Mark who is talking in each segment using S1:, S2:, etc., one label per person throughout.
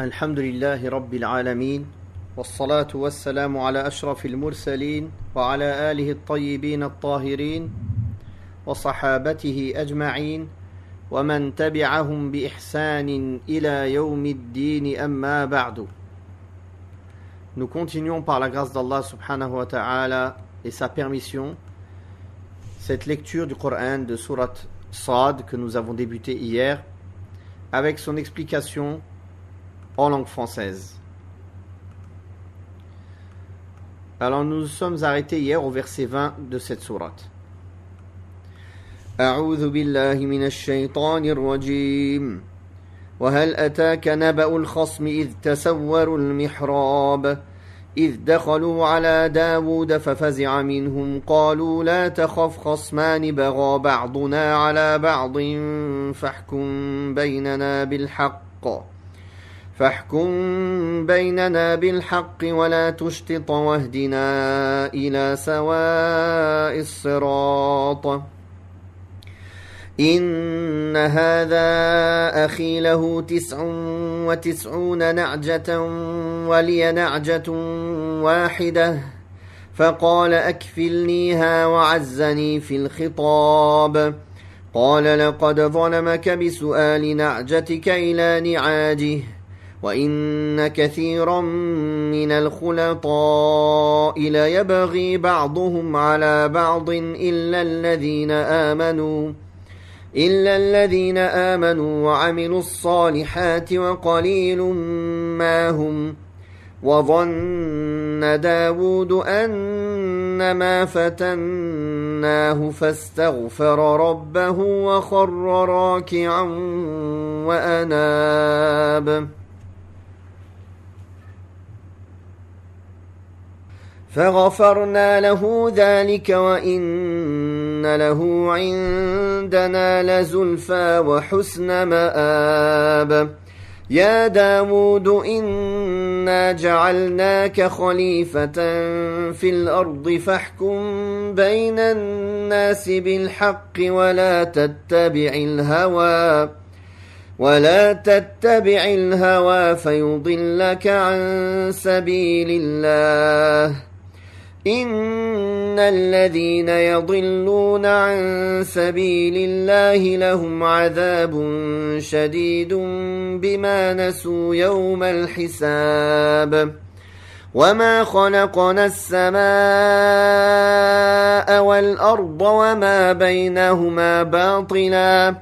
S1: الحمد لله رب العالمين والصلاة والسلام على أشرف المرسلين وعلى آله الطيبين الطاهرين وصحابته أجمعين ومن تبعهم بإحسان إلى يوم الدين أما بعد. Nous continuons par la grâce d'Allah subhanahu wa ta'ala et sa permission cette lecture du Coran de Surat Sad que nous avons débuté hier avec son explication en langue française. Alors nous sommes arrêtés hier au verset 20 de cette sourate. أعوذ بالله من الشيطان الرجيم وهل أتاك نبأ الخصم إذ تسوروا المحراب إذ دخلوا على داود ففزع منهم قالوا لا تخف خصمان بغى بعضنا على بعض فاحكم بيننا بالحق ولا تشطط واهدنا إلى سواء الصراط إن هذا أخي له 99 نعجة ولي نعجة واحدة فقال أكفلنيها وعزني في الخطاب قال لقد ظلمك بسؤال نعجتك إلى نعاجه وإن كثيرا من الخلطاء ليبغي بعضهم على بعض إلا الذين آمنوا وعملوا الصالحات وقليل ما هم وظن داود أنما فتناه فاستغفر ربه وخر راكعا وأناب فغفرنا له ذلك وإن له عندنا لزلفى وحسن مآب يا داود إنا جعلناك خليفة في الأرض فاحكم بين الناس بالحق ولا تتبع الهوى فيضلك عن سبيل الله إن الذين يضلون عن سبيل الله لهم عذاب شديد بما نسوا يوم الحساب وما خلقنا السماء والأرض وما بينهما باطلا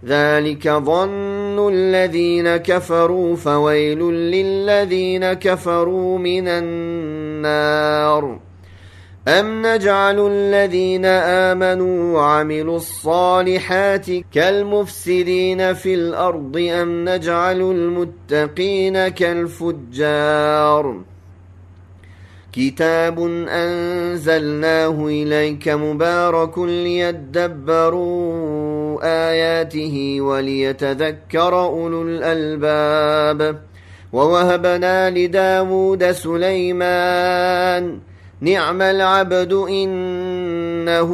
S1: ذلك ظن الذين كفروا فويل للذين كفروا من النار أم نجعل الذين آمنوا وعملوا الصالحات كالمفسدين في الأرض أم نجعل المتقين كالفجار كتاب أنزلناه إليك مبارك ليدبروا آياته وليتذكر أولو الألباب ووهبنا لداود سليمان نعم العبد إنه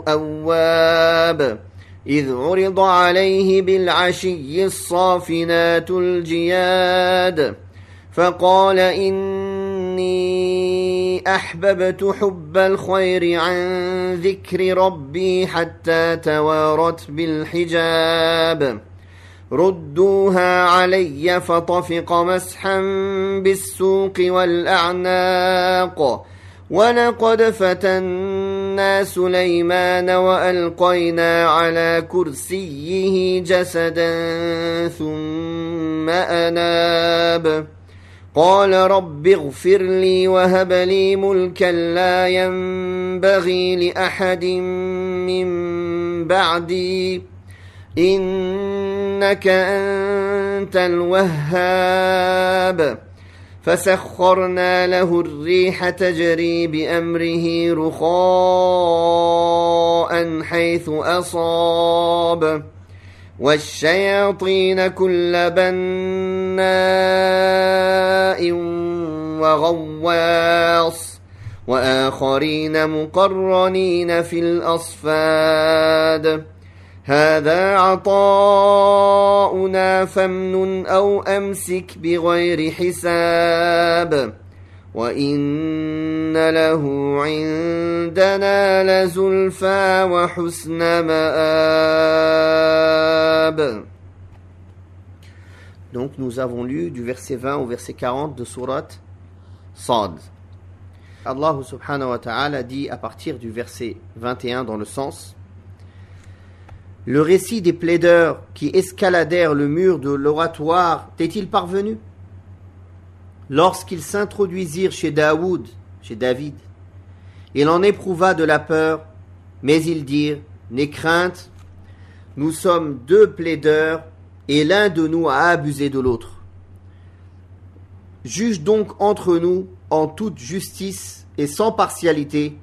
S1: أواب إذ عرض عليه بالعشي الصافنات الجياد فقال إني أحببت حب الخير عن ذكر ربي حتى توارت بالحجاب ردوها علي فطفق مسحا بالسوق والأعناق ولقد فتنا سليمان وألقينا على كرسيه جسدا ثم أناب قال رب اغفر لي وهب لي ملكا لا ينبغي لأحد من بعدي إنك أنت الوهاب فسخرنا له الريح تجري بأمره رخاء حيث أصاب والشياطين كل بناء وغواص وآخرين مقرنين في الأصفاد هذا عطاؤنا فامنن أو أمسك بغير حساب وإن له عندنا لزلفى وحسن مآب. Donc nous avons lu du verset 20 au verset 40 de sourate Sad. Allah subhanahu wa ta'ala dit à partir du verset 21 dans le sens: le récit des plaideurs qui escaladèrent le mur de l'oratoire t'est-il parvenu? Lorsqu'ils s'introduisirent chez Daoud, chez David, il en éprouva de la peur, mais ils dirent: n'aie crainte, nous sommes deux plaideurs et l'un de nous a abusé de l'autre. Juge donc entre nous en toute justice et sans partialité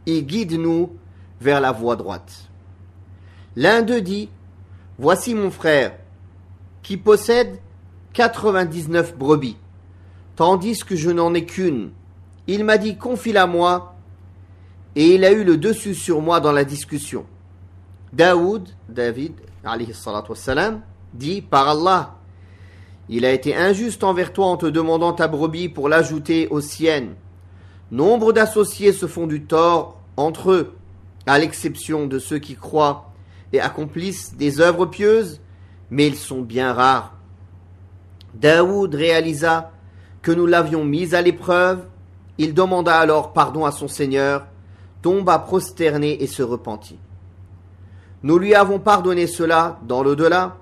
S1: et guide-nous vers la voie droite. L'un d'eux dit: voici mon frère qui possède 99 brebis, tandis que je n'en ai qu'une. Il m'a dit: confie-la moi, et il a eu le dessus sur moi dans la discussion. David, alayhi salatu wassalam, dit: par Allah, il a été injuste envers toi en te demandant ta brebis pour l'ajouter aux siennes. Nombre d'associés se font du tort entre eux, à l'exception de ceux qui croient et accomplissent des œuvres pieuses, mais ils sont bien rares. Daoud réalisa que nous l'avions mis à l'épreuve. Il demanda alors pardon à son Seigneur, tomba prosterné et se repentit. Nous lui avons pardonné cela dans l'au-delà.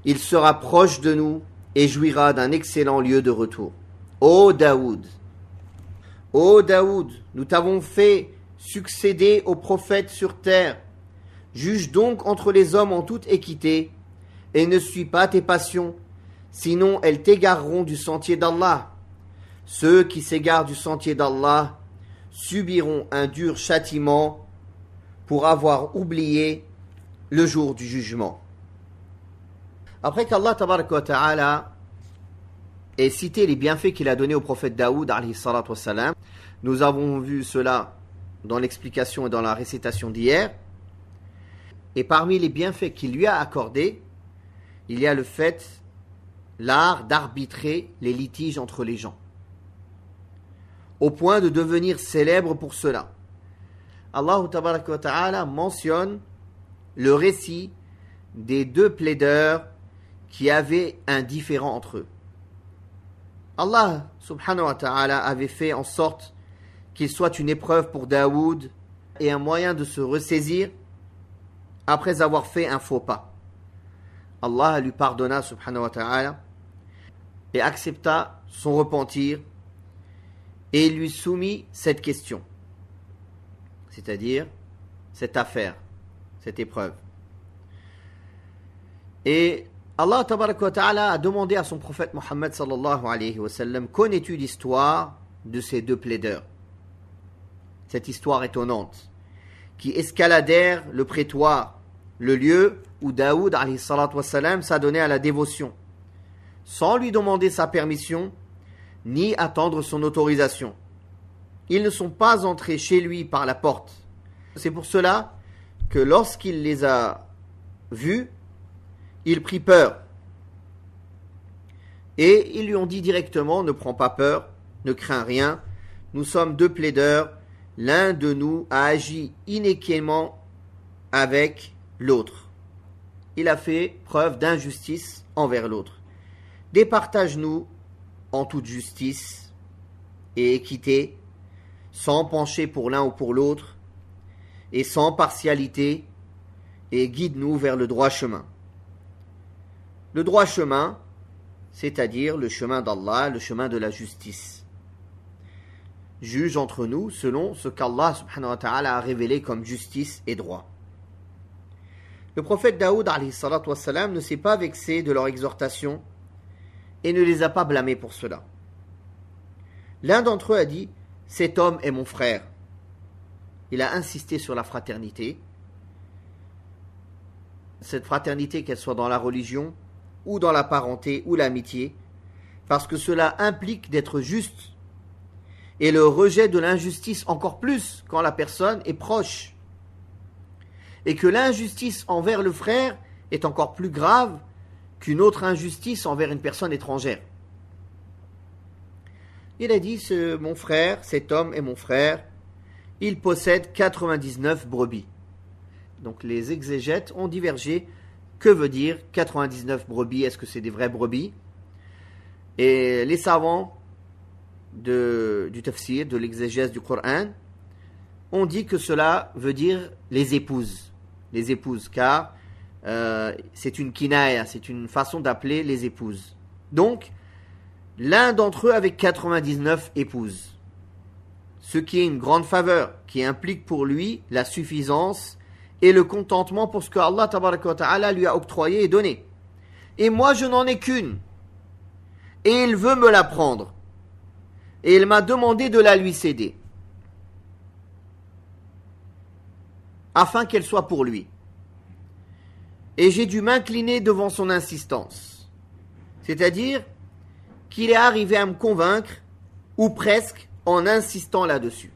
S1: Il sera proche de nous et jouira d'un excellent lieu de retour. Ô Daoud, nous t'avons fait succéder aux prophètes sur terre. Juge donc entre les hommes en toute équité et ne suis pas tes passions, sinon elles t'égareront du sentier d'Allah. Ceux qui s'égarent du sentier d'Allah subiront un dur châtiment pour avoir oublié le jour du jugement. Après qu'Allah tabaraka wa ta'ala ait cité les bienfaits qu'il a donnés au prophète Daoud alayhi salatu wassalam, nous avons vu cela dans l'explication et dans la récitation d'hier. Et parmi les bienfaits qu'il lui a accordés, il y a le fait, l'art d'arbitrer les litiges entre les gens, au point de devenir célèbre pour cela. Allah tabaraka wa ta'ala mentionne le récit des deux plaideurs qui avaient un différend entre eux. Allah subhanahu wa ta'ala avait fait en sorte qu'il soit une épreuve pour Daoud et un moyen de se ressaisir après avoir fait un faux pas. Allah lui pardonna subhanahu wa ta'ala et accepta son repentir et lui soumit cette question, c'est-à-dire cette affaire, cette épreuve. Et Allah tabaraka wa ta'ala a demandé à son prophète Mohammed sallallahu alayhi wa sallam: connais-tu l'histoire de ces deux plaideurs? Cette histoire étonnante qui escaladèrent le prétoire, le lieu où Daoud alayhi salatu wassalam s'adonnait à la dévotion, sans lui demander sa permission ni attendre son autorisation. Ils ne sont pas entrés chez lui par la porte. C'est pour cela que lorsqu'il les a vus, il prit peur. Et ils lui ont dit directement: ne prends pas peur, ne crains rien, nous sommes deux plaideurs, l'un de nous a agi inéquitablement avec l'autre. Il a fait preuve d'injustice envers l'autre. Départage-nous en toute justice et équité, sans pencher pour l'un ou pour l'autre, et sans partialité, et guide-nous vers le droit chemin. Le droit chemin, c'est-à-dire le chemin d'Allah, le chemin de la justice. Juge entre nous selon ce qu'Allah subhanahu wa ta'ala a révélé comme justice et droit. Le prophète Daoud alayhi salatu wassalam ne s'est pas vexé de leur exhortation et ne les a pas blâmés pour cela. L'un d'entre eux a dit: cet homme est mon frère. Il a insisté sur la fraternité. Cette fraternité, qu'elle soit dans la religion, ou dans la parenté, ou l'amitié, parce que cela implique d'être juste, et le rejet de l'injustice encore plus quand la personne est proche. et que l'injustice envers le frère est encore plus grave qu'une autre injustice envers une personne étrangère. Il a dit, mon frère, cet homme est mon frère, il possède 99 brebis. Donc les exégètes ont divergé. Que veut dire 99 brebis? Est-ce que c'est des vraies brebis? Et les savants du tafsir, de l'exégèse du Coran, ont dit que cela veut dire les épouses. Les épouses, car c'est une kinaya, c'est une façon d'appeler les épouses. Donc, l'un d'entre eux avec 99 épouses. Ce qui est une grande faveur, qui implique pour lui la suffisance et le contentement pour ce que Allah tabaraka wa ta'ala lui a octroyé et donné. Et moi, je n'en ai qu'une. Et il veut me la prendre. Et il m'a demandé de la lui céder. Afin qu'elle soit pour lui. Et j'ai dû m'incliner devant son insistance. C'est-à-dire qu'il est arrivé à me convaincre, ou presque, en insistant là-dessus.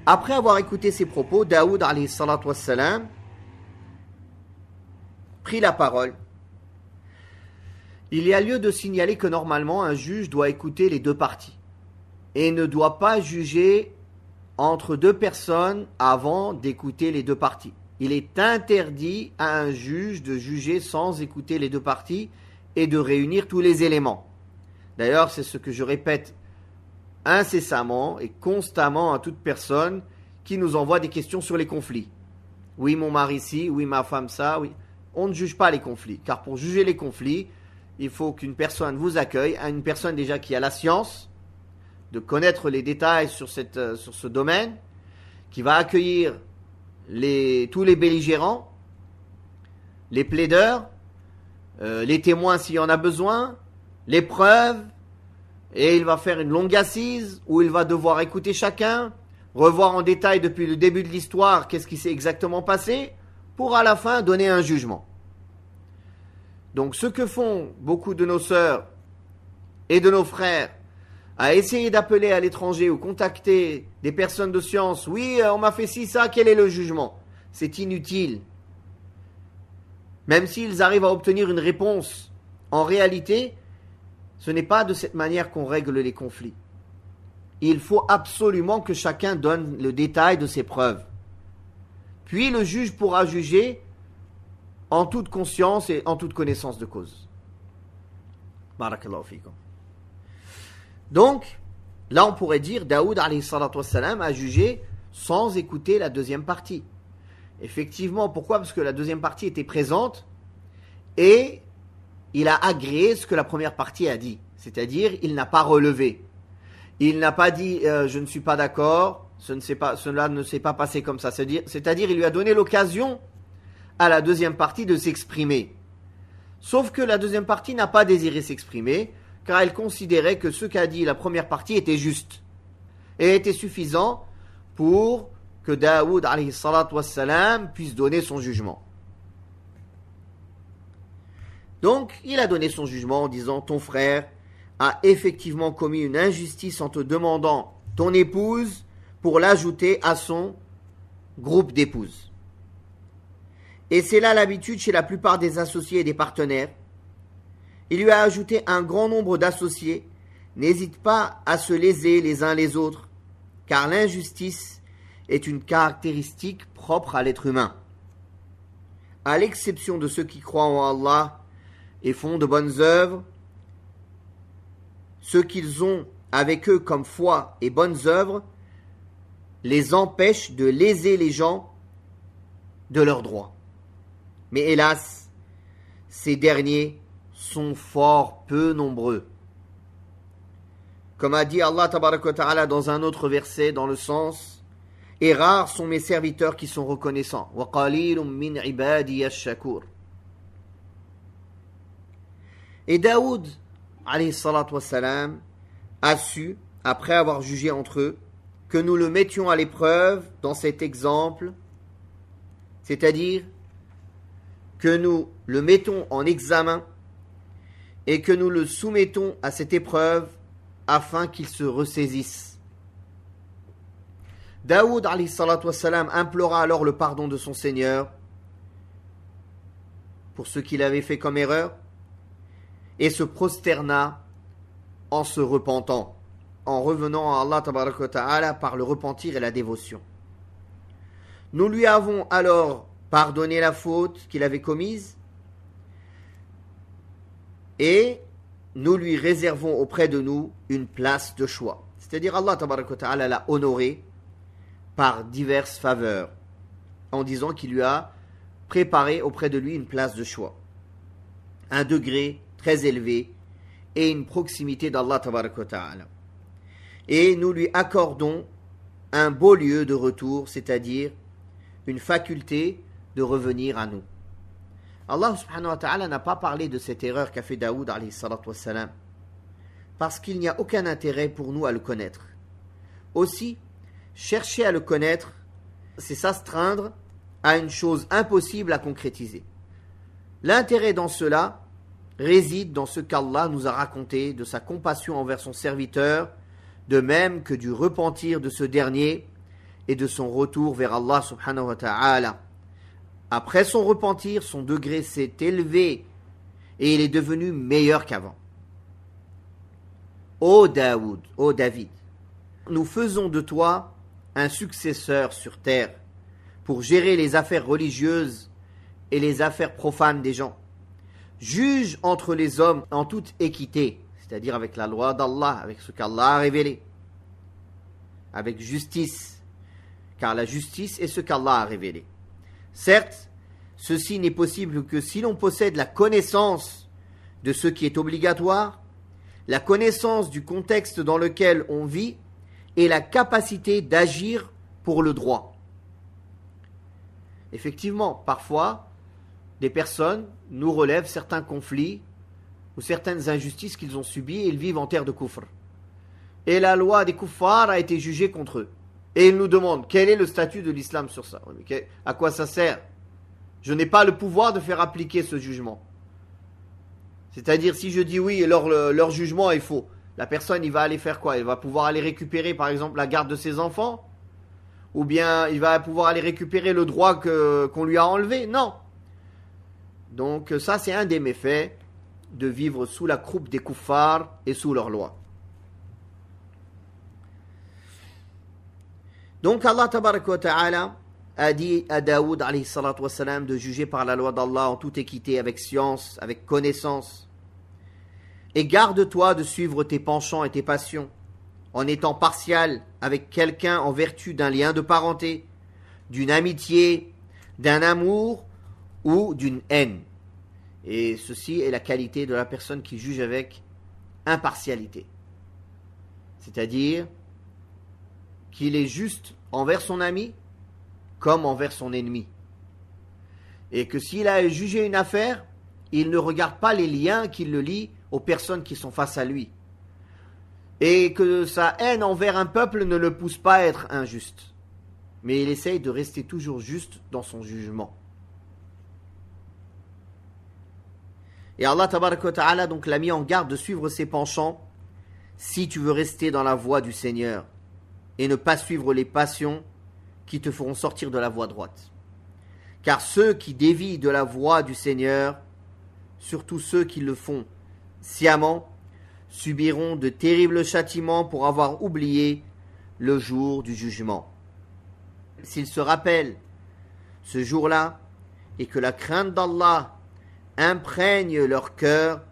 S1: Après avoir écouté ces propos, Daoud alayhi salatu wassalam prit la parole. Il y a lieu de signaler que normalement un juge doit écouter les deux parties et ne doit pas juger entre deux personnes avant d'écouter les deux parties. Il est interdit à un juge de juger sans écouter les deux parties et de réunir tous les éléments. D'ailleurs, c'est ce que je répète incessamment et constamment à toute personne qui nous envoie des questions sur les conflits. Oui, mon mari ci, oui, ma femme ça, oui. On ne juge pas les conflits, car pour juger les conflits, il faut qu'une personne vous accueille, une personne déjà qui a la science de connaître les détails sur ce domaine, qui va accueillir tous les belligérants, les plaideurs, les témoins s'il y en a besoin, les preuves, et il va faire une longue assise où il va devoir écouter chacun, revoir en détail depuis le début de l'histoire qu'est-ce qui s'est exactement passé, pour à la fin donner un jugement. Donc ce que font beaucoup de nos sœurs et de nos frères, à essayer d'appeler à l'étranger ou contacter des personnes de science, oui, on m'a fait ci, ça, quel est le jugement? C'est inutile. Même s'ils arrivent à obtenir une réponse, en réalité, ce n'est pas de cette manière qu'on règle les conflits. Il faut absolument que chacun donne le détail de ses preuves. Puis le juge pourra juger en toute conscience et en toute connaissance de cause. Barakallahu fikum. Donc, là on pourrait dire, Daoud alayhi salatu wassalam a jugé sans écouter la deuxième partie. Effectivement, pourquoi? Parce que la deuxième partie était présente et il a agréé ce que la première partie a dit. C'est-à-dire, il n'a pas relevé. Il n'a pas dit je ne suis pas d'accord, cela ne s'est pas passé comme ça. C'est-à-dire, il lui a donné l'occasion à la deuxième partie de s'exprimer. Sauf que la deuxième partie n'a pas désiré s'exprimer, car elle considérait que ce qu'a dit la première partie était juste et était suffisant pour que Daoud alayhi salatu wassalam puisse donner son jugement. Donc, il a donné son jugement en disant, ton frère a effectivement commis une injustice en te demandant ton épouse pour l'ajouter à son groupe d'épouses. Et c'est là l'habitude chez la plupart des associés et des partenaires. Il lui a ajouté un grand nombre d'associés. N'hésite pas à se léser les uns les autres, car l'injustice est une caractéristique propre à l'être humain. À l'exception de ceux qui croient en Allah et font de bonnes œuvres, ce qu'ils ont avec eux comme foi et bonnes œuvres les empêche de léser les gens de leurs droits. Mais hélas, ces derniers sont fort peu nombreux. Comme a dit Allah tabaraka wa ta'ala dans un autre verset, dans le sens, et rares sont mes serviteurs qui sont reconnaissants. Wa qalilun min ibadiya ash-shakur. Et Daoud, alayhi salatu wassalam, a su, après avoir jugé entre eux, que nous le mettions à l'épreuve dans cet exemple, c'est-à-dire que nous le mettons en examen et que nous le soumettons à cette épreuve afin qu'il se ressaisisse. Daoud alayhi salatu wassalam implora alors le pardon de son Seigneur pour ce qu'il avait fait comme erreur et se prosterna en se repentant, en revenant à Allah tabaraka wa ta'ala par le repentir et la dévotion. Nous lui avons alors pardonné la faute qu'il avait commise et nous lui réservons auprès de nous une place de choix. C'est-à-dire Allah tabaraka wa ta'ala l'a honoré par diverses faveurs en disant qu'il lui a préparé auprès de lui une place de choix, un degré très élevé et une proximité d'Allah tabaraka wa ta'ala. Et nous lui accordons un beau lieu de retour, c'est-à-dire une faculté de revenir à nous. Allah subhanahu wa ta'ala n'a pas parlé de cette erreur qu'a fait Daoud alayhi salatu wassalam, parce qu'il n'y a aucun intérêt pour nous à le connaître. Aussi, chercher à le connaître, c'est s'astreindre à une chose impossible à concrétiser. L'intérêt dans cela réside dans ce qu'Allah nous a raconté de sa compassion envers son serviteur, de même que du repentir de ce dernier et de son retour vers Allah subhanahu wa ta'ala. Après son repentir, son degré s'est élevé et il est devenu meilleur qu'avant. Ô Daoud, ô David, nous faisons de toi un successeur sur terre pour gérer les affaires religieuses et les affaires profanes des gens. Juge entre les hommes en toute équité, c'est-à-dire avec la loi d'Allah, avec ce qu'Allah a révélé, avec justice, car la justice est ce qu'Allah a révélé. Certes, ceci n'est possible que si l'on possède la connaissance de ce qui est obligatoire, la connaissance du contexte dans lequel on vit et la capacité d'agir pour le droit. Effectivement, parfois, des personnes nous relèvent certains conflits ou certaines injustices qu'ils ont subies et ils vivent en terre de kufr. Et la loi des kuffars a été jugée contre eux. Et ils nous demandent quel est le statut de l'islam sur ça. À quoi ça sert? Je n'ai pas le pouvoir de faire appliquer ce jugement. C'est-à-dire si je dis oui, leur jugement est faux, la personne il va aller faire quoi? Il va pouvoir aller récupérer par exemple la garde de ses enfants? Ou bien il va pouvoir aller récupérer le droit qu'on lui a enlevé? Non. Donc ça c'est un des méfaits de vivre sous la croupe des kuffars et sous leur loi. Donc Allah tabaraka wa ta'ala a dit à Daoud alayhi salatu wassalam de juger par la loi d'Allah en toute équité, avec science, avec connaissance. Et garde-toi de suivre tes penchants et tes passions, en étant partial avec quelqu'un en vertu d'un lien de parenté, d'une amitié, d'un amour ou d'une haine. Et ceci est la qualité de la personne qui juge avec impartialité. C'est-à-dire qu'il est juste envers son ami comme envers son ennemi. Et que s'il a jugé une affaire, il ne regarde pas les liens qui le lient aux personnes qui sont face à lui. Et que sa haine envers un peuple ne le pousse pas à être injuste. Mais il essaye de rester toujours juste dans son jugement. Et Allah tabaraka wa ta'ala donc l'a mis en garde de suivre ses penchants si tu veux rester dans la voie du Seigneur et ne pas suivre les passions qui te feront sortir de la voie droite. Car ceux qui dévient de la voie du Seigneur, surtout ceux qui le font sciemment, subiront de terribles châtiments pour avoir oublié le jour du jugement. S'ils se rappellent ce jour-là et que la crainte d'Allah imprègne leur cœur,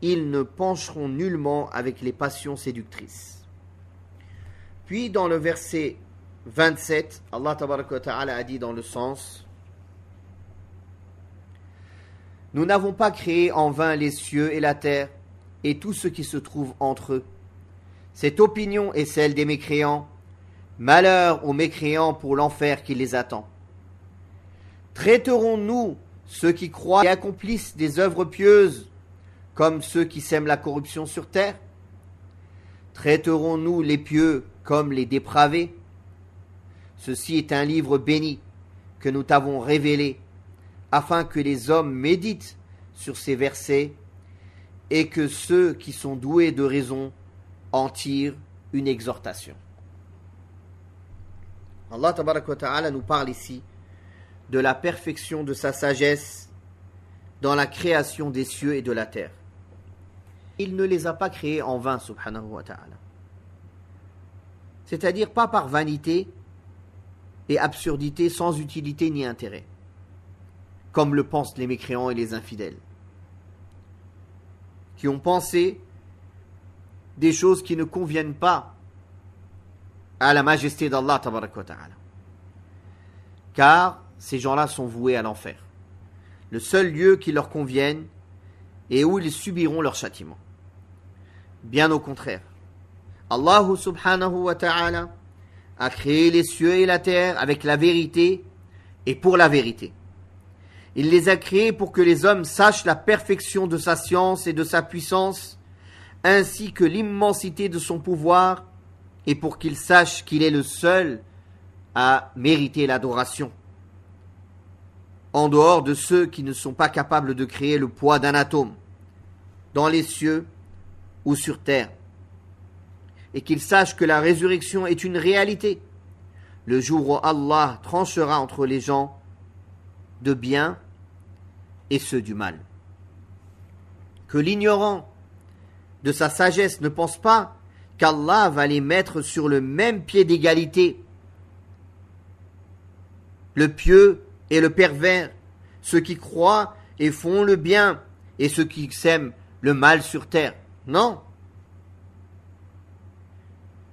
S1: ils ne pencheront nullement avec les passions séductrices. Puis dans le verset 27, Allah tabaraka wa ta'ala a dit dans le sens: nous n'avons pas créé en vain les cieux et la terre et tout ce qui se trouve entre eux. Cette opinion est celle des mécréants. Malheur aux mécréants pour l'enfer qui les attend. Traiterons-nous ceux qui croient et accomplissent des œuvres pieuses comme ceux qui sèment la corruption sur terre? Traiterons-nous les pieux comme les dépravés? Ceci est un livre béni que nous t'avons révélé, afin que les hommes méditent sur ces versets et que ceux qui sont doués de raison en tirent une exhortation. Allah tabaraka wa ta'ala nous parle ici de la perfection de sa sagesse dans la création des cieux et de la terre. Il ne les a pas créés en vain, subhanahu wa ta'ala. C'est-à-dire pas par vanité et absurdité sans utilité ni intérêt, comme le pensent les mécréants et les infidèles, qui ont pensé des choses qui ne conviennent pas à la majesté d'Allah tabaraka wa ta'ala. Car ces gens-là sont voués à l'enfer. Le seul lieu qui leur convienne et où ils subiront leur châtiment. Bien au contraire. Allah subhanahu wa ta'ala a créé les cieux et la terre avec la vérité et pour la vérité. Il les a créés pour que les hommes sachent la perfection de sa science et de sa puissance, ainsi que l'immensité de son pouvoir, et pour qu'ils sachent qu'il est le seul à mériter l'adoration, en dehors de ceux qui ne sont pas capables de créer le poids d'un atome, dans les cieux ou sur terre, et qu'ils sachent que la résurrection est une réalité, le jour où Allah tranchera entre les gens de bien et ceux du mal. Que l'ignorant de sa sagesse ne pense pas qu'Allah va les mettre sur le même pied d'égalité, le pieux et le pervers, ceux qui croient et font le bien et ceux qui sèment le mal sur terre. Non.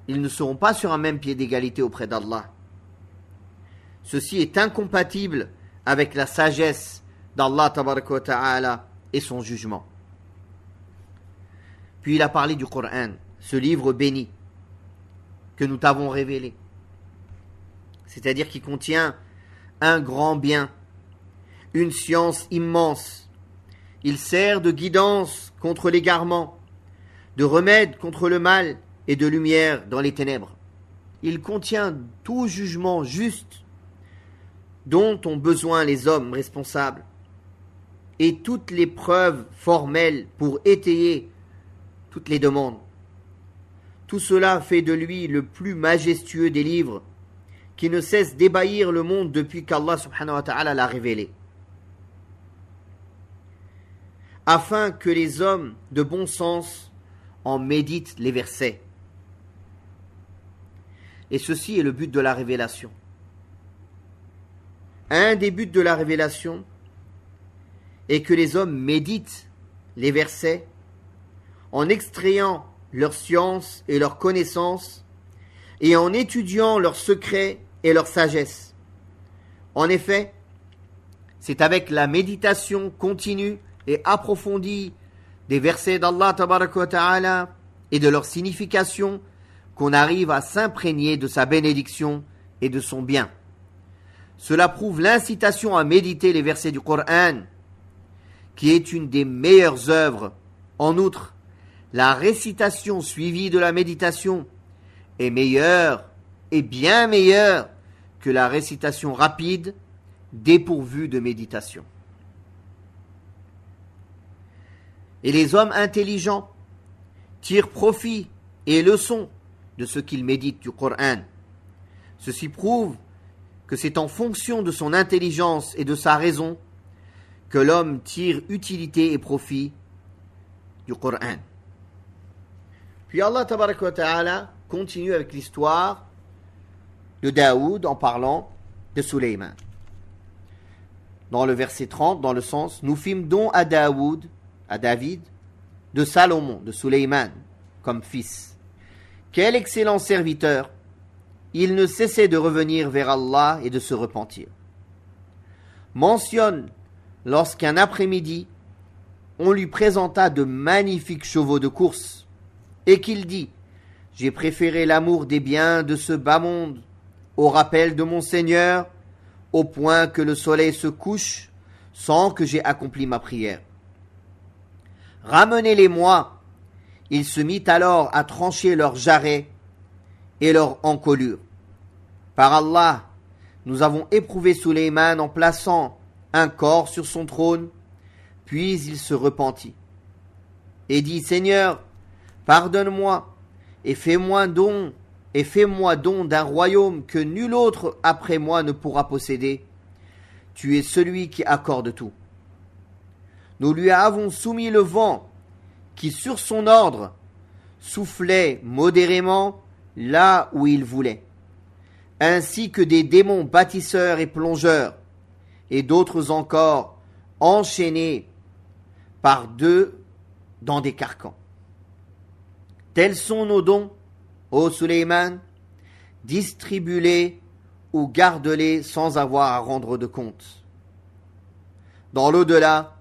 S1: Ils ne seront pas sur un même pied d'égalité auprès d'Allah. Ceci est incompatible avec la sagesse d'Allah tabaraka wa ta'ala et son jugement. Puis il a parlé du Coran, ce livre béni que nous t'avons révélé. C'est-à-dire qui contient un grand bien, une science immense. Il sert de guidance contre l'égarement, de remède contre le mal et de lumière dans les ténèbres. Il contient tout jugement juste dont ont besoin les hommes responsables et toutes les preuves formelles pour étayer toutes les demandes. Tout cela fait de lui le plus majestueux des livres qui ne cesse d'ébahir le monde depuis qu'Allah subhanahu wa ta'ala l'a révélé. Afin que les hommes de bon sens en méditent les versets. Et ceci est le but de la révélation. Un des buts de la révélation est que les hommes méditent les versets en extrayant leur science et leur connaissance et en étudiant leurs secrets et leur sagesse. En effet, c'est avec la méditation continue et approfondie des versets d'Allah tabaraka wa ta'ala et de leur signification qu'on arrive à s'imprégner de sa bénédiction et de son bien. Cela prouve l'incitation à méditer les versets du Coran, qui est une des meilleures œuvres. En outre, la récitation suivie de la méditation est meilleure et bien meilleure que la récitation rapide dépourvue de méditation. Et les hommes intelligents tirent profit et leçon de ce qu'ils méditent du Coran. Ceci prouve que c'est en fonction de son intelligence et de sa raison que l'homme tire utilité et profit du Coran. Puis Allah tabaraka wa ta'ala continue avec l'histoire de Daoud en parlant de Sulayman. Dans le verset 30, dans le sens, nous fîmes don à Daoud, à David, de Salomon, de Sulayman, comme fils. Quel excellent serviteur! Il ne cessait de revenir vers Allah et de se repentir. Mentionne lorsqu'un après-midi, on lui présenta de magnifiques chevaux de course, et qu'il dit « J'ai préféré l'amour des biens de ce bas monde au rappel de mon Seigneur, au point que le soleil se couche sans que j'aie accompli ma prière. Ramenez-les-moi. » Il se mit alors à trancher leurs jarrets et leurs encolures. Par Allah, nous avons éprouvé Sulayman en plaçant un corps sur son trône, puis il se repentit et dit « Seigneur, pardonne-moi et fais-moi don et fais-moi don d'un royaume que nul autre après moi ne pourra posséder. Tu es celui qui accorde tout. Nous lui avons soumis le vent qui, sur son ordre, soufflait modérément là où il voulait, ainsi que des démons bâtisseurs et plongeurs, et d'autres encore enchaînés par deux dans des carcans. Tels sont nos dons, ô Sulayman, distribue-les ou garde-les sans avoir à rendre de compte. Dans l'au-delà,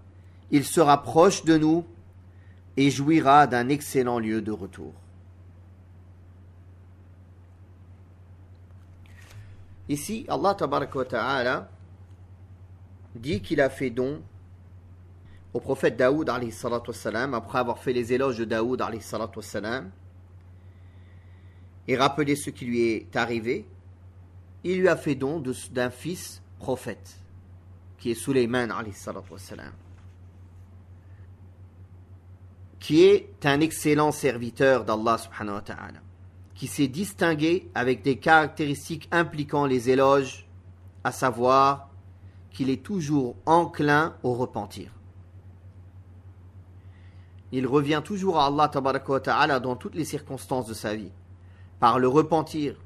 S1: il sera proche de nous et jouira d'un excellent lieu de retour. Ici, Allah tabaraka wa ta'ala dit qu'il a fait don au prophète Daoud alayhi salatu wassalam, après avoir fait les éloges de Daoud alayhi salatu wassalam, et rappelé ce qui lui est arrivé. Il lui a fait don d'un fils prophète, qui est Sulayman alayhi salatu wassalam, qui est un excellent serviteur d'Allah subhanahu wa ta'ala, qui s'est distingué avec des caractéristiques impliquant les éloges, à savoir qu'il est toujours enclin au repentir. Il revient toujours à Allah tabaraka wa ta'ala dans toutes les circonstances de sa vie, par le repentir,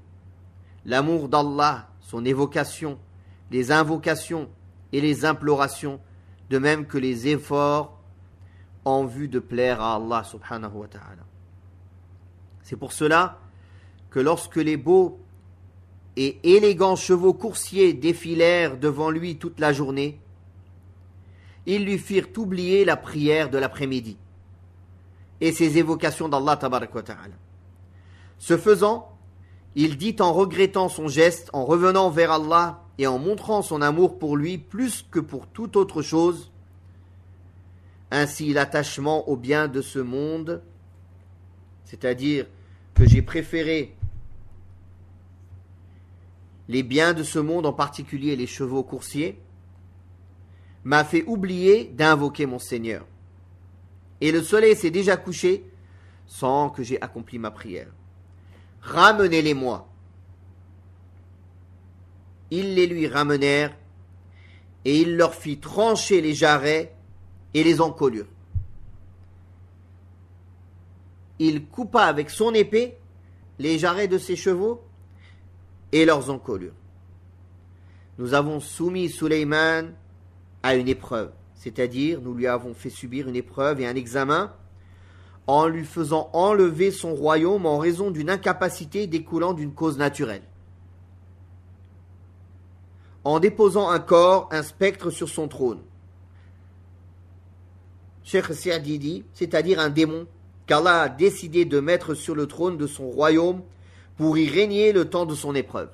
S1: l'amour d'Allah, son évocation, les invocations et les implorations, de même que les efforts en vue de plaire à Allah subhanahu wa ta'ala. C'est pour cela que lorsque les beaux et élégants chevaux coursiers défilèrent devant lui toute la journée, ils lui firent oublier la prière de l'après-midi et ses évocations d'Allah tabaraka wa ta'ala. Ce faisant, il dit en regrettant son geste, en revenant vers Allah et en montrant son amour pour lui plus que pour toute autre chose, ainsi l'attachement aux biens de ce monde, c'est-à-dire que j'ai préféré les biens de ce monde, en particulier les chevaux coursiers, m'a fait oublier d'invoquer mon Seigneur. Et le soleil s'est déjà couché sans que j'aie accompli ma prière. Ramenez-les-moi. Ils les lui ramenèrent, et il leur fit trancher les jarrets et les encolures. Il coupa avec son épée les jarrets de ses chevaux et leurs encolures. Nous avons soumis Sulayman à une épreuve, c'est-à-dire nous lui avons fait subir une épreuve et un examen en lui faisant enlever son royaume en raison d'une incapacité découlant d'une cause naturelle, en déposant un corps, un spectre sur son trône. Cheikh Sa'di dit, c'est-à-dire un démon qu'Allah a décidé de mettre sur le trône de son royaume pour y régner le temps de son épreuve.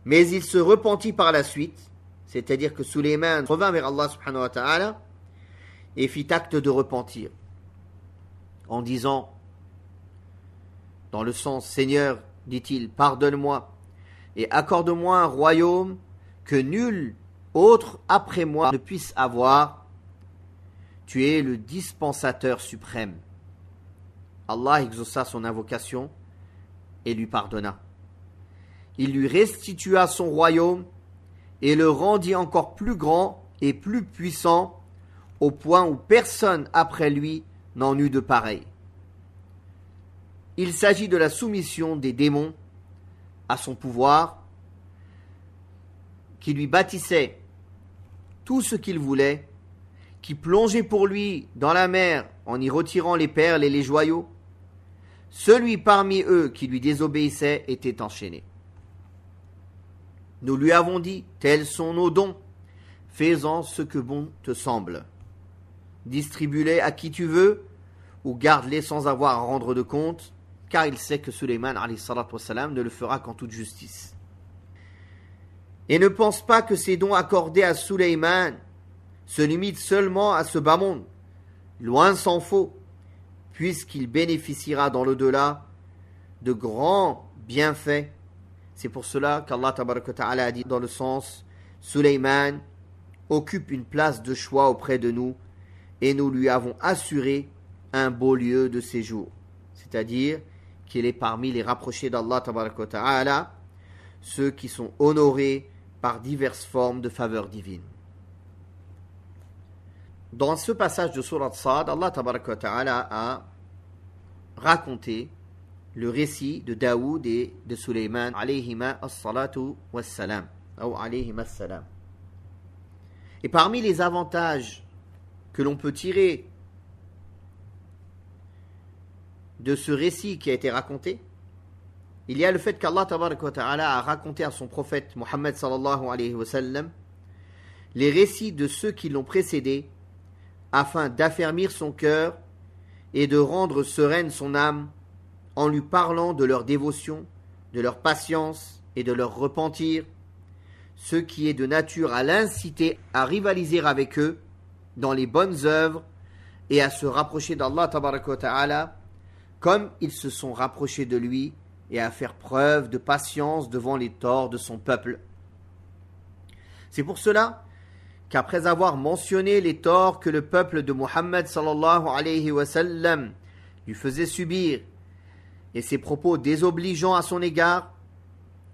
S1: Mais il se repentit par la suite, c'est-à-dire que Sulayman revint vers Allah subhanahu wa ta'ala et fit acte de repentir, en disant, dans le sens, Seigneur, dit-il, pardonne-moi et accorde-moi un royaume que nul autre après moi ne puisse avoir. Tu es le dispensateur suprême. Allah exauça son invocation et lui pardonna. Il lui restitua son royaume et le rendit encore plus grand et plus puissant, au point où personne après lui n'en eut de pareil. Il s'agit de la soumission des démons à son pouvoir, qui lui bâtissaient tout ce qu'il voulait, qui plongeait pour lui dans la mer en y retirant les perles et les joyaux. Celui parmi eux qui lui désobéissait était enchaîné. Nous lui avons dit, tels sont nos dons, fais-en ce que bon te semble. Distribue-les à qui tu veux, ou garde-les sans avoir à rendre de compte, car il sait que Sulayman alayhi salatu wassalam ne le fera qu'en toute justice. Et ne pense pas que ces dons accordés à Sulayman se limitent seulement à ce bas monde. Loin s'en faut, puisqu'il bénéficiera dans l'au-delà de grands bienfaits. C'est pour cela qu'Allah tabaraka wa ta'ala a dit dans le sens, Sulayman occupe une place de choix auprès de nous et nous lui avons assuré un beau lieu de séjour. C'est-à-dire qu'il est parmi les rapprochés d'Allah tabaraka wa ta'ala, ceux qui sont honorés par diverses formes de faveurs divines. Dans ce passage de Surat Sad, Allah tabaraka wa ta'ala a raconté le récit de Daoud et de Sulayman alayhima as-salatu was-salam, ou alayhima as-salam. Et parmi les avantages que l'on peut tirer de ce récit qui a été raconté, il y a le fait qu'Allah tabaraka wa ta'ala a raconté à son prophète Muhammad sallallahu alayhi wa sallam les récits de ceux qui l'ont précédé afin d'affermir son cœur et de rendre sereine son âme en lui parlant de leur dévotion, de leur patience et de leur repentir, ce qui est de nature à l'inciter à rivaliser avec eux dans les bonnes œuvres et à se rapprocher d'Allah tabaraka wa ta'ala comme ils se sont rapprochés de lui et à faire preuve de patience devant les torts de son peuple. C'est pour cela qu'après avoir mentionné les torts que le peuple de Muhammad sallallahu alayhi wa sallam lui faisait subir et ses propos désobligeants à son égard,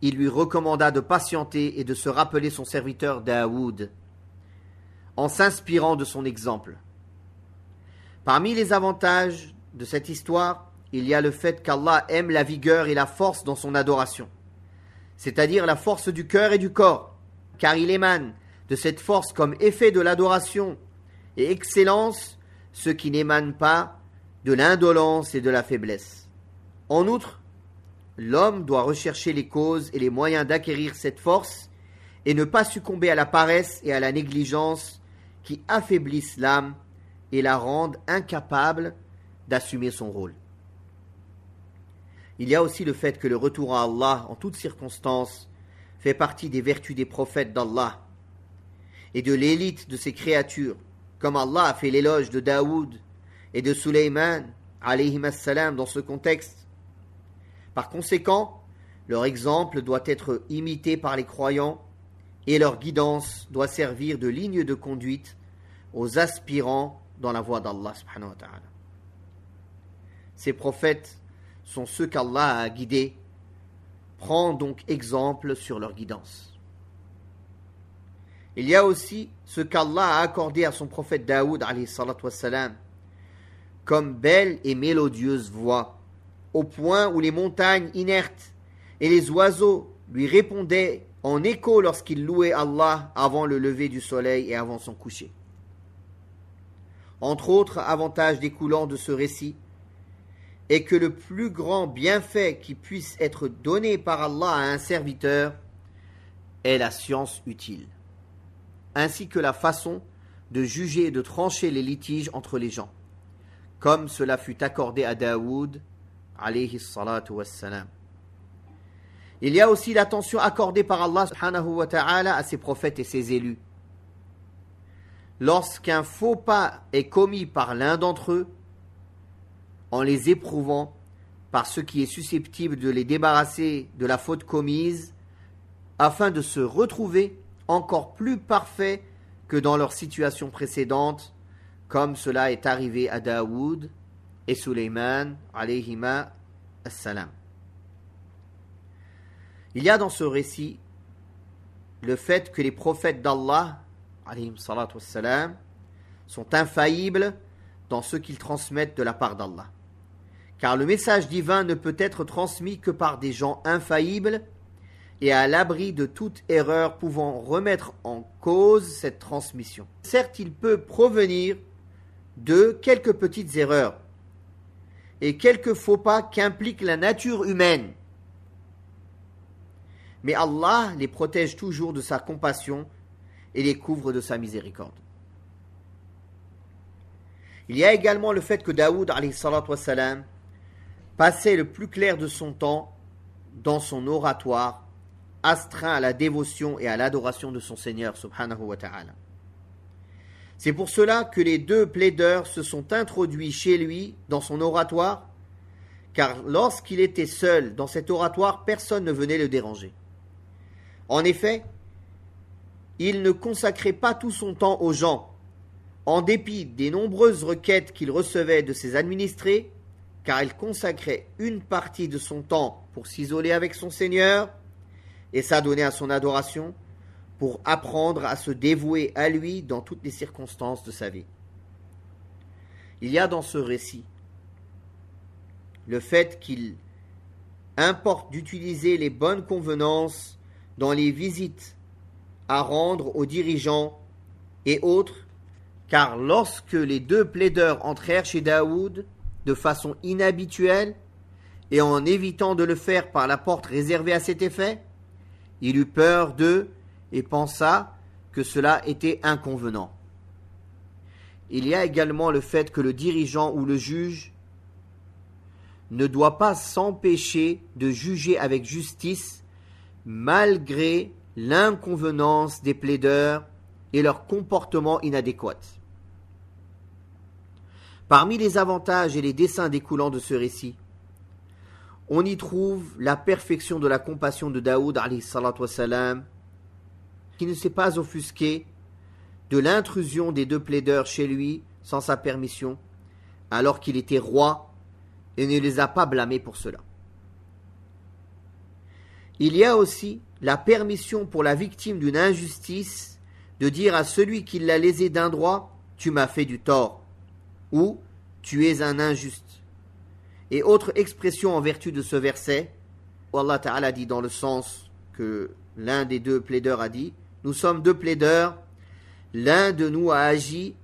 S1: il lui recommanda de patienter et de se rappeler son serviteur Daoud en s'inspirant de son exemple. Parmi les avantages de cette histoire, il y a le fait qu'Allah aime la vigueur et la force dans son adoration, c'est-à-dire la force du cœur et du corps, car il émane de cette force comme effet de l'adoration et excellence ce qui n'émane pas de l'indolence et de la faiblesse. En outre, l'homme doit rechercher les causes et les moyens d'acquérir cette force et ne pas succomber à la paresse et à la négligence qui affaiblissent l'âme et la rendent incapable d'assumer son rôle. Il y a aussi le fait que le retour à Allah en toutes circonstances fait partie des vertus des prophètes d'Allah et de l'élite de ses créatures, comme Allah a fait l'éloge de Daoud et de Sulayman alayhim as-salam dans ce contexte. Par conséquent, leur exemple doit être imité par les croyants et leur guidance doit servir de ligne de conduite aux aspirants dans la voie d'Allah subhanahu wa ta'ala. Ces prophètes sont ceux qu'Allah a guidés. Prends donc exemple sur leur guidance. Il y a aussi ce qu'Allah a accordé à son prophète Daoud alayhi salatu wassalam comme belle et mélodieuse voix, au point où les montagnes inertes et les oiseaux lui répondaient en écho lorsqu'il louait Allah avant le lever du soleil et avant son coucher. Entre autres avantages découlant de ce récit est que le plus grand bienfait qui puisse être donné par Allah à un serviteur est la science utile, ainsi que la façon de juger et de trancher les litiges entre les gens, comme cela fut accordé à Daoud alayhi salatu wassalam. Il y a aussi l'attention accordée par Allah subhanahu wa ta'ala à ses prophètes et ses élus. Lorsqu'un faux pas est commis par l'un d'entre eux, en les éprouvant par ce qui est susceptible de les débarrasser de la faute commise, afin de se retrouver encore plus parfaits que dans leur situation précédente, comme cela est arrivé à Daoud et Sulayman alayhima as-salam. Il y a dans ce récit le fait que les prophètes d'Allah alayhim salatu wassalam sont infaillibles dans ce qu'ils transmettent de la part d'Allah. Car le message divin ne peut être transmis que par des gens infaillibles et à l'abri de toute erreur pouvant remettre en cause cette transmission. Certes, il peut provenir de quelques petites erreurs et quelques faux pas qu'implique la nature humaine. Mais Allah les protège toujours de sa compassion et les couvre de sa miséricorde. Il y a également le fait que Daoud alayhi salatu wassalam passait le plus clair de son temps dans son oratoire, astreint à la dévotion et à l'adoration de son Seigneur subhanahu wa ta'ala. C'est pour cela que les deux plaideurs se sont introduits chez lui dans son oratoire, car lorsqu'il était seul dans cet oratoire, personne ne venait le déranger. En effet, il ne consacrait pas tout son temps aux gens, en dépit des nombreuses requêtes qu'il recevait de ses administrés, car il consacrait une partie de son temps pour s'isoler avec son Seigneur et s'adonner à son adoration, pour apprendre à se dévouer à lui dans toutes les circonstances de sa vie. Il y a dans ce récit le fait qu'il importe d'utiliser les bonnes convenances dans les visites à rendre aux dirigeants et autres, car lorsque les deux plaideurs entrèrent chez Daoud de façon inhabituelle et en évitant de le faire par la porte réservée à cet effet, il eut peur d'eux et pensa que cela était inconvenant. Il y a également le fait que le dirigeant ou le juge ne doit pas s'empêcher de juger avec justice malgré l'inconvenance des plaideurs et leur comportement inadéquat. Parmi les avantages et les desseins découlant de ce récit, on y trouve la perfection de la compassion de Daoud alayhi salatu wassalam, qui ne s'est pas offusqué de l'intrusion des deux plaideurs chez lui sans sa permission, alors qu'il était roi, et ne les a pas blâmés pour cela. Il y a aussi la permission pour la victime d'une injustice de dire à celui qui l'a lésé d'un droit « tu m'as fait du tort » ou « tu es un injuste ». Et autre expression en vertu de ce verset, où Allah Ta'ala dit dans le sens que l'un des deux plaideurs a dit « nous sommes deux plaideurs, l'un de nous a agi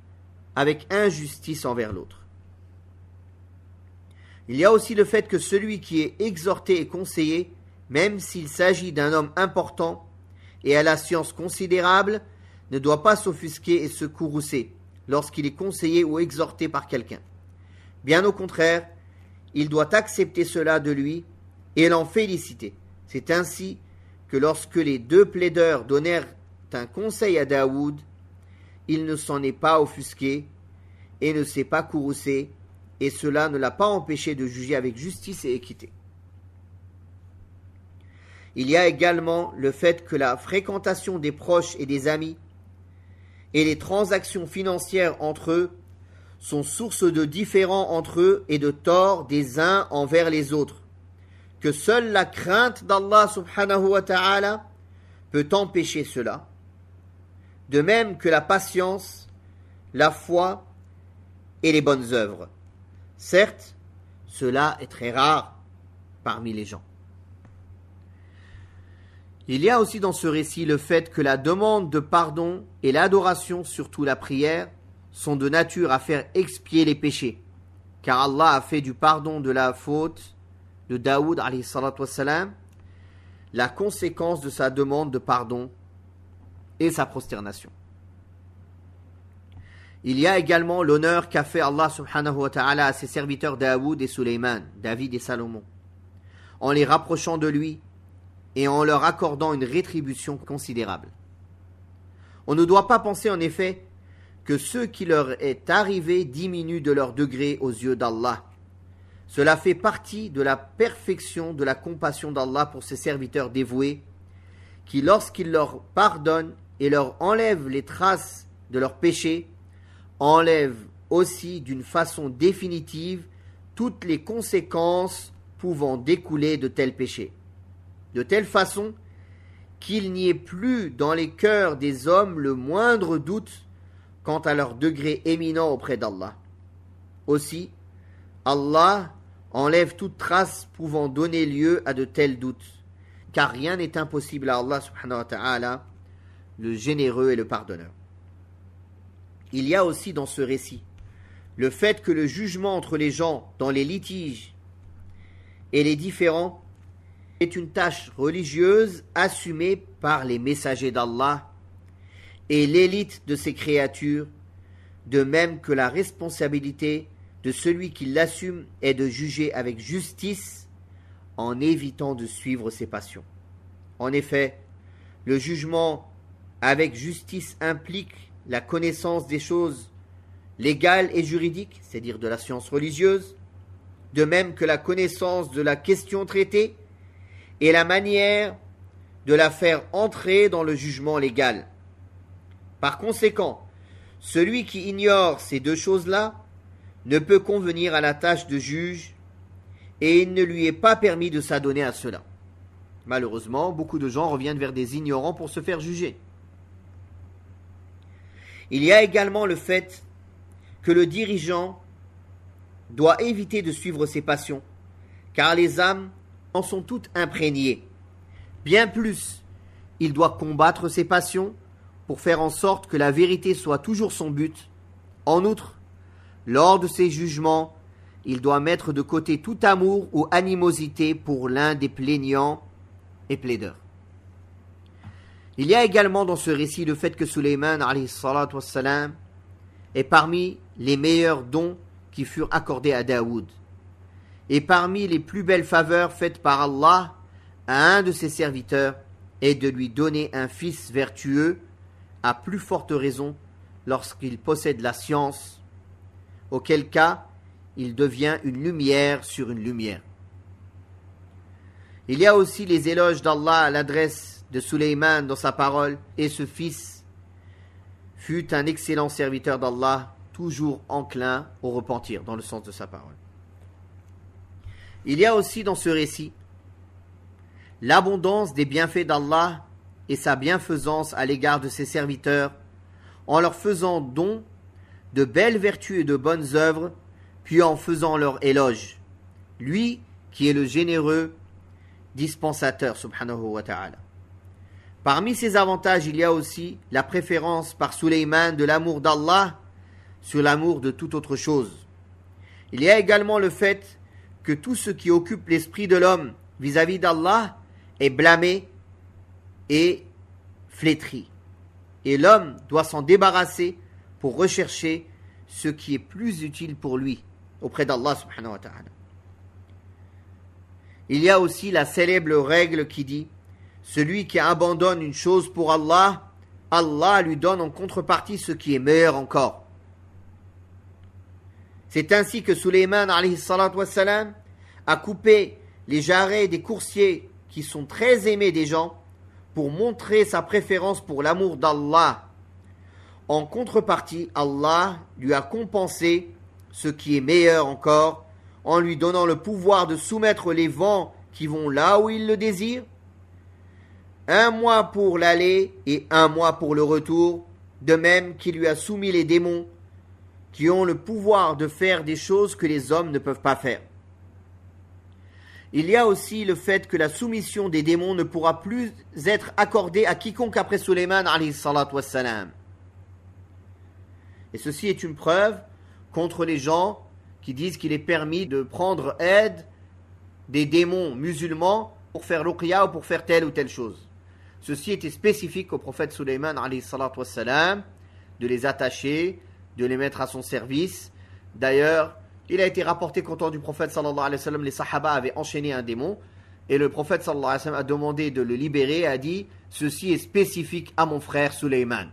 S1: avec injustice envers l'autre ». Il y a aussi le fait que celui qui est exhorté et conseillé, même s'il s'agit d'un homme important et à la science considérable, ne doit pas s'offusquer et se courroucer lorsqu'il est conseillé ou exhorté par quelqu'un. Bien au contraire, il doit accepter cela de lui et l'en féliciter. C'est ainsi que lorsque les deux plaideurs donnèrent un conseil à Daoud, il ne s'en est pas offusqué et ne s'est pas courroucé, et cela ne l'a pas empêché de juger avec justice et équité. Il y a également le fait que la fréquentation des proches et des amis et les transactions financières entre eux sont source de différends entre eux et de torts des uns envers les autres, que seule la crainte d'Allah subhanahu wa ta'ala peut empêcher cela, de même que la patience, la foi et les bonnes œuvres. Certes, cela est très rare parmi les gens. Il y a aussi dans ce récit le fait que la demande de pardon et l'adoration, surtout la prière, sont de nature à faire expier les péchés, car Allah a fait du pardon de la faute de Daoud alayhi salatu wassalam la conséquence de sa demande de pardon et sa prosternation. Il y a également l'honneur qu'a fait Allah subhanahu wa ta'ala à ses serviteurs Daoud et Sulayman, David et Salomon, en les rapprochant de lui et en leur accordant une rétribution considérable. On ne doit pas penser en effet que ce qui leur est arrivé diminue de leur degré aux yeux d'Allah. Cela fait partie de la perfection de la compassion d'Allah pour ses serviteurs dévoués, qui lorsqu'il leur pardonne et leur enlève les traces de leurs péchés, enlève aussi d'une façon définitive toutes les conséquences pouvant découler de tels péchés, de telle façon qu'il n'y ait plus dans les cœurs des hommes le moindre doute quant à leur degré éminent auprès d'Allah. Aussi, Allah enlève toute trace pouvant donner lieu à de tels doutes, car rien n'est impossible à Allah subhanahu wa ta'ala, le généreux et le pardonneur. Il y a aussi dans ce récit le fait que le jugement entre les gens dans les litiges et les différends est une tâche religieuse assumée par les messagers d'Allah et l'élite de ses créatures, de même que la responsabilité de celui qui l'assume est de juger avec justice en évitant de suivre ses passions. En effet, le jugement avec justice implique la connaissance des choses légales et juridiques, c'est-à-dire de la science religieuse, de même que la connaissance de la question traitée et la manière de la faire entrer dans le jugement légal. Par conséquent, celui qui ignore ces deux choses-là ne peut convenir à la tâche de juge et il ne lui est pas permis de s'adonner à cela. Malheureusement, beaucoup de gens reviennent vers des ignorants pour se faire juger. Il y a également le fait que le dirigeant doit éviter de suivre ses passions, car les âmes en sont toutes imprégnées. Bien plus, il doit combattre ses passions pour faire en sorte que la vérité soit toujours son but. En outre, lors de ses jugements, il doit mettre de côté tout amour ou animosité pour l'un des plaignants et plaideurs. Il y a également dans ce récit le fait que Sulayman alayhi salatu wassalam est parmi les meilleurs dons qui furent accordés à Daoud et parmi les plus belles faveurs faites par Allah à un de ses serviteurs est de lui donner un fils vertueux, à plus forte raison lorsqu'il possède la science, auquel cas il devient une lumière sur une lumière. Il y a aussi les éloges d'Allah à l'adresse de Sulayman dans sa parole, et ce fils fut un excellent serviteur d'Allah, toujours enclin au repentir, dans le sens de sa parole. Il y a aussi dans ce récit l'abondance des bienfaits d'Allah et sa bienfaisance à l'égard de ses serviteurs, en leur faisant don de belles vertus et de bonnes œuvres, puis en faisant leur éloge. Lui qui est le généreux dispensateur, subhanahu wa ta'ala. Parmi ces avantages, il y a aussi la préférence par Sulayman de l'amour d'Allah sur l'amour de toute autre chose. Il y a également le fait que tout ce qui occupe l'esprit de l'homme vis-à-vis d'Allah est blâmé et flétri. Et l'homme doit s'en débarrasser pour rechercher ce qui est plus utile pour lui auprès d'Allah subhanahu wa ta'ala. Il y a aussi la célèbre règle qui dit: celui qui abandonne une chose pour Allah, Allah lui donne en contrepartie ce qui est meilleur encore. C'est ainsi que Sulayman alayhi salatu wassalam a coupé les jarrets des coursiers qui sont très aimés des gens pour montrer sa préférence pour l'amour d'Allah. En contrepartie, Allah lui a compensé ce qui est meilleur encore en lui donnant le pouvoir de soumettre les vents qui vont là où il le désire, 1 mois pour l'aller et 1 mois pour le retour, de même qu'il lui a soumis les démons qui ont le pouvoir de faire des choses que les hommes ne peuvent pas faire. Il y a aussi le fait que la soumission des démons ne pourra plus être accordée à quiconque après Sulayman alayhi salatu wassalam. Et ceci est une preuve contre les gens qui disent qu'il est permis de prendre aide des démons musulmans pour faire ruqya ou pour faire telle ou telle chose. Ceci était spécifique au prophète Sulayman alayhi salatu wassalam, de les attacher, de les mettre à son service. D'ailleurs, il a été rapporté qu'au temps du prophète sallallahu alayhi wa sallam, les sahaba avaient enchaîné un démon et le prophète sallallahu alayhi wa sallam a demandé de le libérer et a dit: ceci est spécifique à mon frère Sulayman.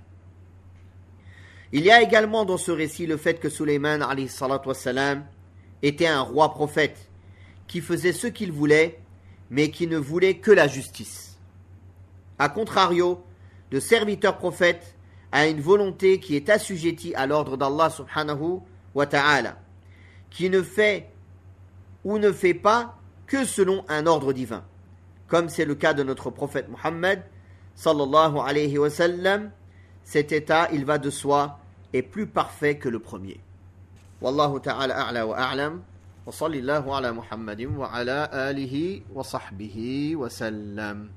S1: Il y a également dans ce récit le fait que Sulayman alayhi salatu wassalam était un roi prophète qui faisait ce qu'il voulait mais qui ne voulait que la justice. A contrario, le serviteur prophète a une volonté qui est assujettie à l'ordre d'Allah subhanahu wa ta'ala, qui ne fait ou ne fait pas que selon un ordre divin, comme c'est le cas de notre prophète Muhammad sallallahu alayhi wa sallam. Cet état, il va de soi, est plus parfait que le premier. Wallahu ta'ala a'la wa a'lam, wa sallallahu ala Muhammadin wa ala alihi wa sahbihi wa sallam.